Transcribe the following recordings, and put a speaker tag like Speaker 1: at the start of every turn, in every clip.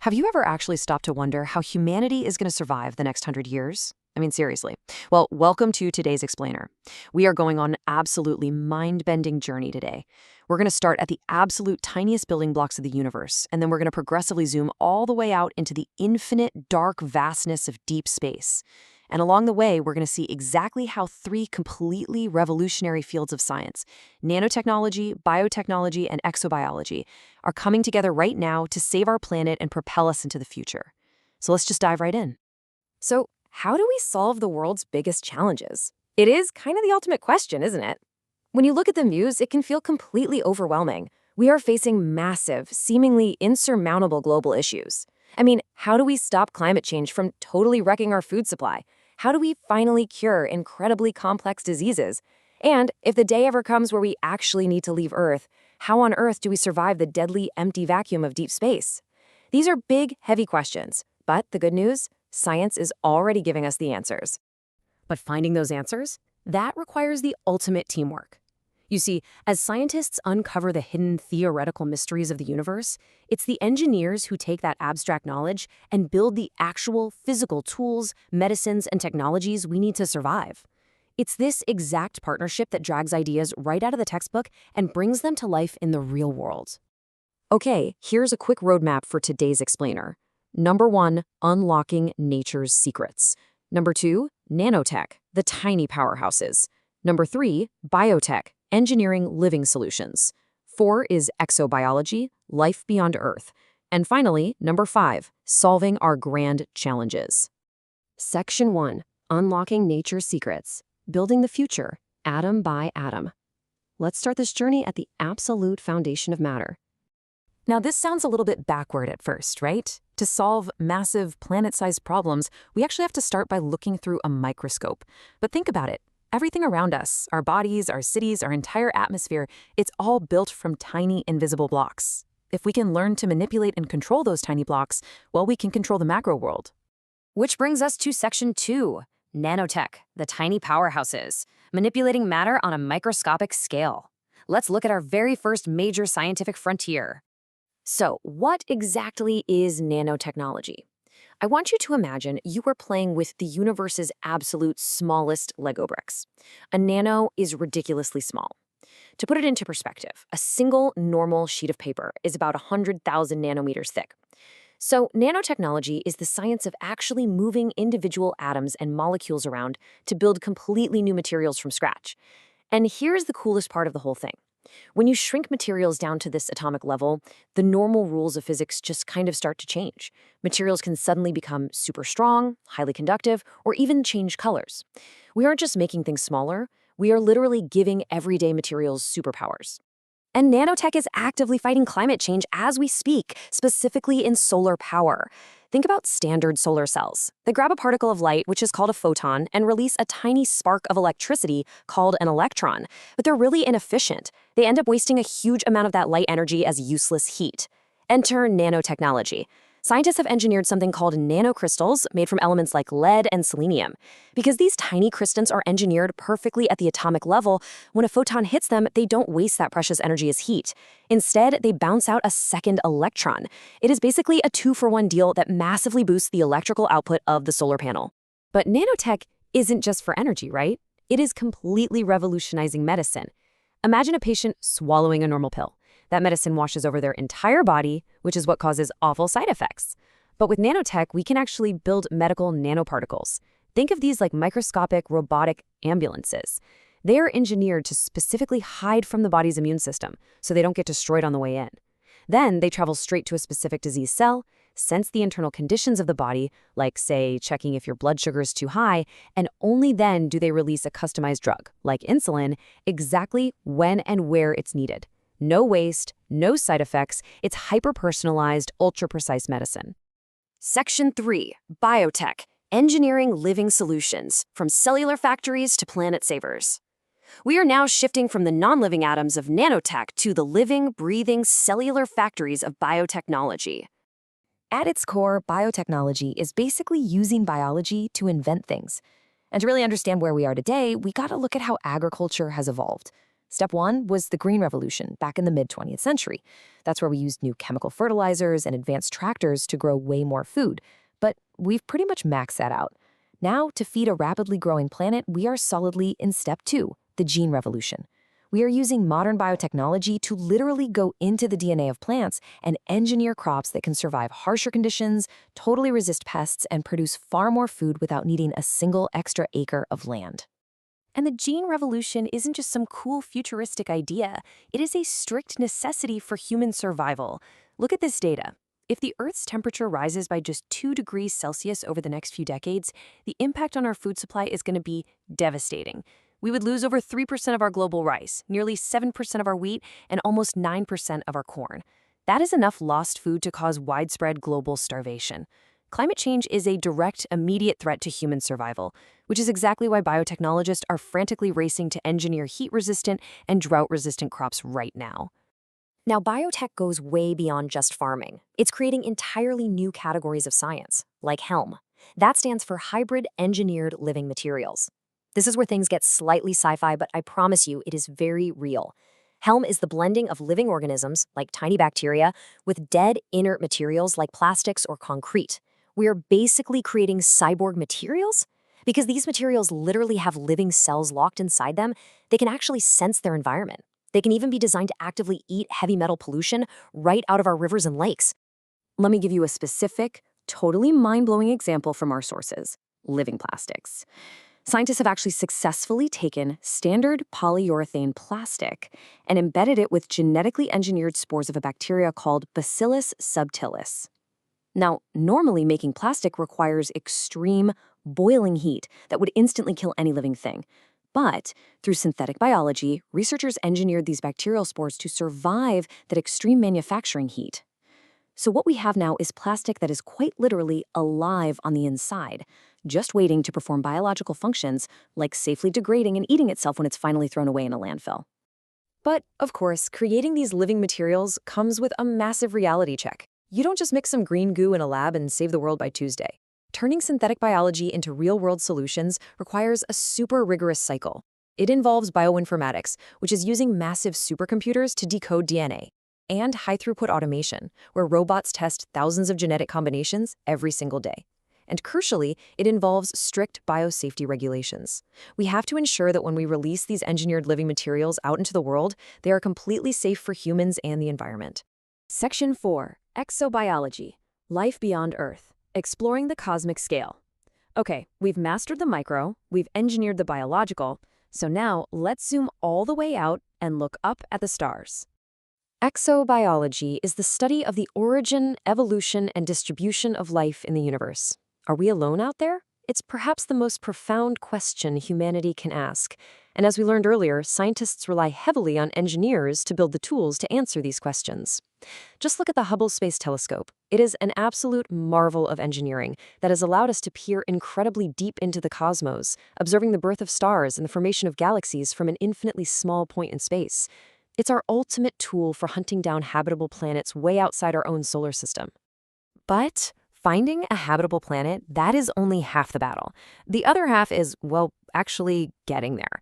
Speaker 1: Have you ever actually stopped to wonder how humanity is going to survive the next 100 years? I mean, seriously. Well, welcome to today's Explainer. We are going on an absolutely mind-bending journey today. We're going to start at the absolute tiniest building blocks of the universe, and then we're going to progressively zoom all the way out into the infinite, dark vastness of deep space. And along the way, we're going to see exactly how three completely revolutionary fields of science, nanotechnology, biotechnology, and exobiology, are coming together right now to save our planet and propel us into the future. So let's just dive right in.
Speaker 2: So, how do we solve the world's biggest challenges? It is kind of the ultimate question, isn't it? When you look at the news, it can feel completely overwhelming. We are facing massive, seemingly insurmountable global issues. I mean, how do we stop climate change from totally wrecking our food supply? How do we finally cure incredibly complex diseases? And if the day ever comes where we actually need to leave Earth, how on earth do we survive the deadly empty vacuum of deep space? These are big, heavy questions, but the good news? Science is already giving us the answers.
Speaker 1: But finding those answers, that requires the ultimate teamwork. You see, as scientists uncover the hidden theoretical mysteries of the universe, it's the engineers who take that abstract knowledge and build the actual physical tools, medicines, and technologies we need to survive. It's this exact partnership that drags ideas right out of the textbook and brings them to life in the real world. Okay, here's a quick roadmap for today's Explainer. Number 1, unlocking nature's secrets. Number 2, nanotech, the tiny powerhouses. Number 3, biotech, engineering living solutions. 4 is exobiology, life beyond Earth. And finally, number 5, solving our grand challenges. Section 1, unlocking nature's secrets, building the future, atom by atom. Let's start this journey at the absolute foundation of matter. Now, this sounds a little bit backward at first, right? To solve massive planet-sized problems, we actually have to start by looking through a microscope. But think about it. Everything around us, our bodies, our cities, our entire atmosphere, it's all built from tiny, invisible blocks. If we can learn to manipulate and control those tiny blocks, well, we can control the macro world.
Speaker 2: Which brings us to Section 2, nanotech, the tiny powerhouses, manipulating matter on a microscopic scale. Let's look at our very first major scientific frontier. So, what exactly is nanotechnology? I want you to imagine you are playing with the universe's absolute smallest Lego bricks. A nano is ridiculously small. To put it into perspective, a single normal sheet of paper is about 100,000 nanometers thick. So, nanotechnology is the science of actually moving individual atoms and molecules around to build completely new materials from scratch. And here's the coolest part of the whole thing. When you shrink materials down to this atomic level, the normal rules of physics just kind of start to change. Materials can suddenly become super strong, highly conductive, or even change colors. We aren't just making things smaller, we are literally giving everyday materials superpowers. And nanotech is actively fighting climate change as we speak, specifically in solar power. Think about standard solar cells. They grab a particle of light, which is called a photon, and release a tiny spark of electricity called an electron. But they're really inefficient. They end up wasting a huge amount of that light energy as useless heat. Enter nanotechnology. Scientists have engineered something called nanocrystals made from elements like lead and selenium. Because these tiny crystals are engineered perfectly at the atomic level, when a photon hits them, they don't waste that precious energy as heat. Instead, they bounce out a second electron. It is basically a 2-for-1 deal that massively boosts the electrical output of the solar panel. But nanotech isn't just for energy, right? It is completely revolutionizing medicine. Imagine a patient swallowing a normal pill. That medicine washes over their entire body, which is what causes awful side effects. But with nanotech, we can actually build medical nanoparticles. Think of these like microscopic robotic ambulances. They are engineered to specifically hide from the body's immune system, so they don't get destroyed on the way in. Then they travel straight to a specific disease cell, sense the internal conditions of the body, like, say, checking if your blood sugar is too high, and only then do they release a customized drug, like insulin, exactly when and where it's needed. No waste, no side effects. It's hyper-personalized, ultra-precise medicine. Section 3, biotech, engineering living solutions, from cellular factories to planet savers. We are now shifting from the non-living atoms of nanotech to the living, breathing, cellular factories of biotechnology. At its core, biotechnology is basically using biology to invent things. And to really understand where we are today, we gotta look at how agriculture has evolved. Step 1 was the Green Revolution back in the mid-20th century. That's where we used new chemical fertilizers and advanced tractors to grow way more food. But we've pretty much maxed that out. Now, to feed a rapidly growing planet, we are solidly in Step 2, the Gene Revolution. We are using modern biotechnology to literally go into the DNA of plants and engineer crops that can survive harsher conditions, totally resist pests, and produce far more food without needing a single extra acre of land.
Speaker 1: And the gene revolution isn't just some cool futuristic idea. It is a strict necessity for human survival. Look at this data. If the Earth's temperature rises by just 2 degrees Celsius over the next few decades, the impact on our food supply is going to be devastating. We would lose over 3% of our global rice, nearly 7% of our wheat, and almost 9% of our corn. That is enough lost food to cause widespread global starvation. Climate change is a direct, immediate threat to human survival, which is exactly why biotechnologists are frantically racing to engineer heat-resistant and drought-resistant crops right now.
Speaker 2: Now, biotech goes way beyond just farming. It's creating entirely new categories of science, like HELM. That stands for Hybrid Engineered Living Materials. This is where things get slightly sci-fi, but I promise you it is very real. HELM is the blending of living organisms, like tiny bacteria, with dead, inert materials like plastics or concrete. We are basically creating cyborg materials. Because these materials literally have living cells locked inside them, they can actually sense their environment. They can even be designed to actively eat heavy metal pollution right out of our rivers and lakes.
Speaker 1: Let me give you a specific, totally mind-blowing example from our sources: living plastics. Scientists have actually successfully taken standard polyurethane plastic and embedded it with genetically engineered spores of a bacteria called Bacillus subtilis. Now, normally making plastic requires extreme boiling heat that would instantly kill any living thing. But through synthetic biology, researchers engineered these bacterial spores to survive that extreme manufacturing heat. So what we have now is plastic that is quite literally alive on the inside, just waiting to perform biological functions like safely degrading and eating itself when it's finally thrown away in a landfill. But, of course, creating these living materials comes with a massive reality check. You don't just mix some green goo in a lab and save the world by Tuesday. Turning synthetic biology into real-world solutions requires a super rigorous cycle. It involves bioinformatics, which is using massive supercomputers to decode DNA, and high-throughput automation, where robots test thousands of genetic combinations every single day. And crucially, it involves strict biosafety regulations. We have to ensure that when we release these engineered living materials out into the world, they are completely safe for humans and the environment. Section 4, Exobiology, Life Beyond Earth, Exploring the Cosmic Scale. Okay, we've mastered the micro, we've engineered the biological, so now let's zoom all the way out and look up at the stars. Exobiology is the study of the origin, evolution, and distribution of life in the universe. Are we alone out there? It's perhaps the most profound question humanity can ask. And as we learned earlier, scientists rely heavily on engineers to build the tools to answer these questions. Just look at the Hubble Space Telescope. It is an absolute marvel of engineering that has allowed us to peer incredibly deep into the cosmos, observing the birth of stars and the formation of galaxies from an infinitely small point in space. It's our ultimate tool for hunting down habitable planets way outside our own solar system. But finding a habitable planet, that is only half the battle. The other half is, well, actually getting there.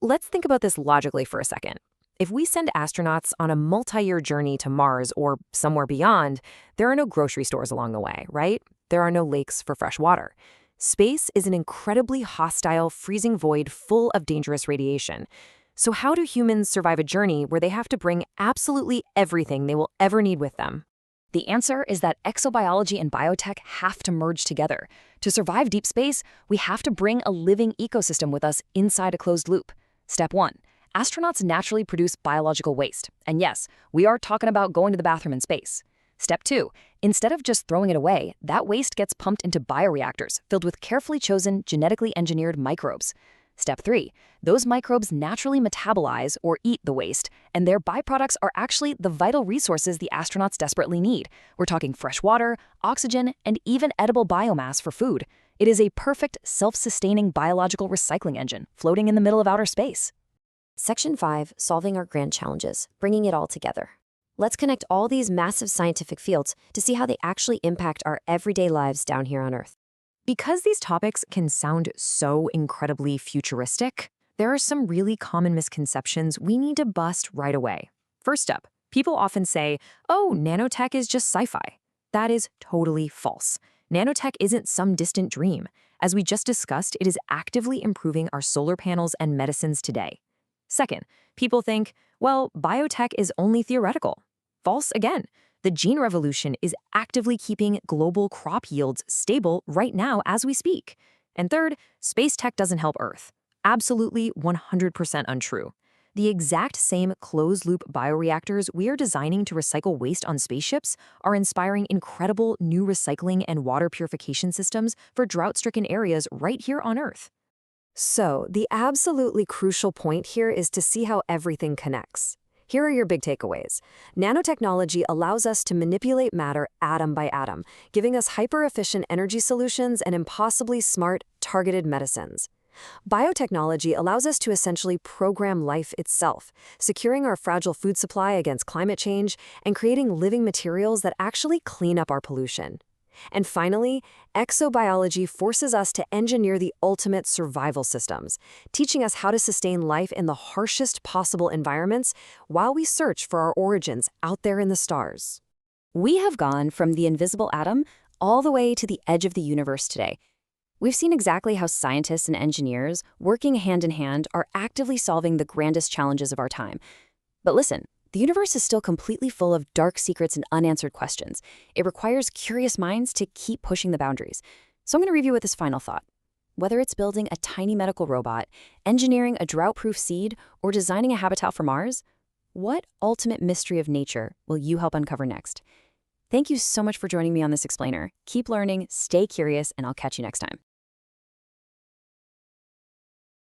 Speaker 1: Let's think about this logically for a second. If we send astronauts on a multi-year journey to Mars or somewhere beyond, there are no grocery stores along the way, right? There are no lakes for fresh water. Space is an incredibly hostile, freezing void full of dangerous radiation. So how do humans survive a journey where they have to bring absolutely everything they will ever need with them? The answer is that exobiology and biotech have to merge together. To survive deep space, we have to bring a living ecosystem with us inside a closed loop. Step 1. Astronauts naturally produce biological waste. And yes, we are talking about going to the bathroom in space. Step 2. Instead of just throwing it away, that waste gets pumped into bioreactors filled with carefully chosen, genetically engineered microbes. Step 3. Those microbes naturally metabolize or eat the waste, and their byproducts are actually the vital resources the astronauts desperately need. We're talking fresh water, oxygen, and even edible biomass for food. It is a perfect, self-sustaining biological recycling engine floating in the middle of outer space.
Speaker 2: Section 5, Solving Our Grand Challenges, Bringing It All Together. Let's connect all these massive scientific fields to see how they actually impact our everyday lives down here on Earth.
Speaker 1: Because these topics can sound so incredibly futuristic,
Speaker 2: There are some really common misconceptions we need to bust right away. First up, people often say, oh, nanotech is just sci-fi. That is totally false. Nanotech isn't some distant dream. As we just discussed, it is actively improving our solar panels and medicines today. Second, people think, well, biotech is only theoretical. False again. The gene revolution is actively keeping global crop yields stable right now as we speak. And third, space tech doesn't help Earth. Absolutely 100% untrue. The exact same closed-loop bioreactors we are designing to recycle waste on spaceships are inspiring incredible new recycling and water purification systems for drought-stricken areas right here on Earth.
Speaker 1: So, the absolutely crucial point here is to see how everything connects. Here are your big takeaways. Nanotechnology allows us to manipulate matter atom by atom, giving us hyper-efficient energy solutions and impossibly smart, targeted medicines. Biotechnology allows us to essentially program life itself, securing our fragile food supply against climate change and creating living materials that actually clean up our pollution. And finally, exobiology forces us to engineer the ultimate survival systems, teaching us how to sustain life in the harshest possible environments while we search for our origins out there in the stars.
Speaker 2: We have gone from the invisible atom all the way to the edge of the universe today. We've seen exactly how scientists and engineers, working hand in hand, are actively solving the grandest challenges of our time. But listen, the universe is still completely full of dark secrets and unanswered questions. It requires curious minds to keep pushing the boundaries. So I'm going to leave you with this final thought. Whether it's building a tiny medical robot, engineering a drought-proof seed, or designing a habitat for Mars, what ultimate mystery of nature will you help uncover next? Thank you so much for joining me on this explainer. Keep learning, stay curious, and I'll catch you next time.